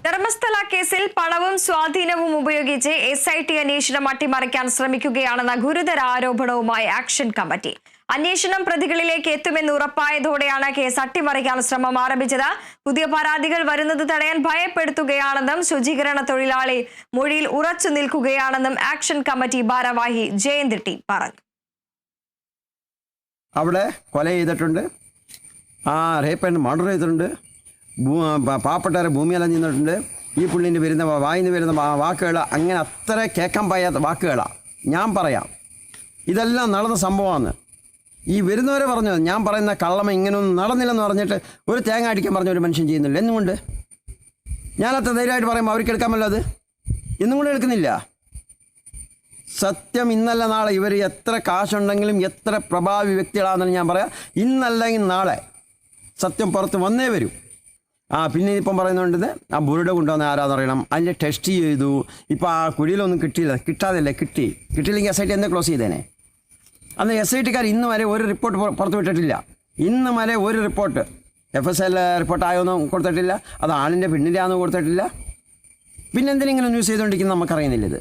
ധർമ്മസ്ഥല കേസിൽ പണവും സ്വാധീനവും ഉപയോഗിച്ച് SIT അന്വേഷണം അട്ടിമറിക്കാൻ ശ്രമിക്കുകയാണെന്ന ഗുരുതര ആരോപണവുമായി ആക്ഷൻ കമ്മിറ്റി. അന്വേഷണം പ്രതികളിലേക്ക് എത്തുമെന്ന് ഉറപ്പായതോടെയാണ് കേസ് അട്ടിമറിക്കാൻ ശ്രമം ആരംഭിച്ചത്. പുതിയ പരാതികൾ വരുന്നത് തടയാൻ ഭയപ്പെടുത്തുകയാണെന്നും ശുചീകരണ തൊഴിലാളി മൊഴിയിൽ ഉറച്ചു നിൽക്കുകയാണെന്നും ആക്ഷൻ കമ്മിറ്റി ഭാരവാഹി ജയന്ത് ടി പറഞ്ഞു. അവിടെ കൊല ചെയ്തിട്ടുണ്ട്, റേപ്പ് ആൻഡ് മർഡർ ചെയ്തിട്ടുണ്ട്, പാവപ്പെട്ടവരെ ഭൂമിയെല്ലാം നിന്നിട്ടുണ്ട്. ഈ പുള്ളിൻ്റെ വരുന്ന വായിന്ന് വരുന്ന വാക്കുകൾ അങ്ങനെ അത്ര കേൾക്കാൻ പായാത്ത വാക്കുകളാണ്. ഞാൻ പറയാം, ഇതെല്ലാം നടന്ന സംഭവമാണ്. ഈ വരുന്നവരെ പറഞ്ഞത് ഞാൻ പറയുന്ന കള്ളമ ഇങ്ങനെയൊന്നും നടന്നില്ലെന്ന് പറഞ്ഞിട്ട് ഒരു തേങ്ങ അടിക്കാൻ പറഞ്ഞ ഒരു മനുഷ്യൻ ചെയ്യുന്നില്ല. എന്നുകൊണ്ട് ഞാനത്ര ധൈര്യമായിട്ട് പറയുമ്പോൾ അവർക്ക് എടുക്കാമല്ലോ, അത് ഇന്നും കൂടെ എടുക്കുന്നില്ല. സത്യം ഇന്നല്ല നാളെ ഇവർ എത്ര കാശുണ്ടെങ്കിലും എത്ര പ്രഭാവി വ്യക്തികളാണെന്ന് ഞാൻ പറയാം, ഇന്നല്ലെങ്കിൽ നാളെ സത്യം പുറത്ത് വന്നേ വരൂ. പിന്നെ ഇപ്പം പറയുന്നുണ്ടെന്ന് ആ ബുരുട കൊണ്ടുവന്ന ആരാന്ന് അറിയണം, അതിൻ്റെ ടെസ്റ്റ് ചെയ്തു. ഇപ്പോൾ ആ കുഴിയിലൊന്നും കിട്ടാതല്ലേ, കിട്ടിയില്ലെങ്കിൽ SIT എന്നെ ക്ലോസ് ചെയ്തേനെ. അന്ന് SITക്കാർ ഇന്ന് വരെ ഒരു റിപ്പോർട്ട് പുറത്തു വിട്ടിട്ടില്ല. ഇന്ന് വരെ ഒരു റിപ്പോർട്ട് FSL റിപ്പോർട്ട് ആയൊന്നും കൊടുത്തിട്ടില്ല. അത് ആളിൻ്റെ പെണ്ണിൻ്റെ ആണെന്ന് കൊടുത്തിട്ടില്ല. പിന്നെ എന്തിനെങ്കിലും ന്യൂസ് ചെയ്തുകൊണ്ടിരിക്കുന്നത് നമുക്കറിയുന്നില്ല ഇത്.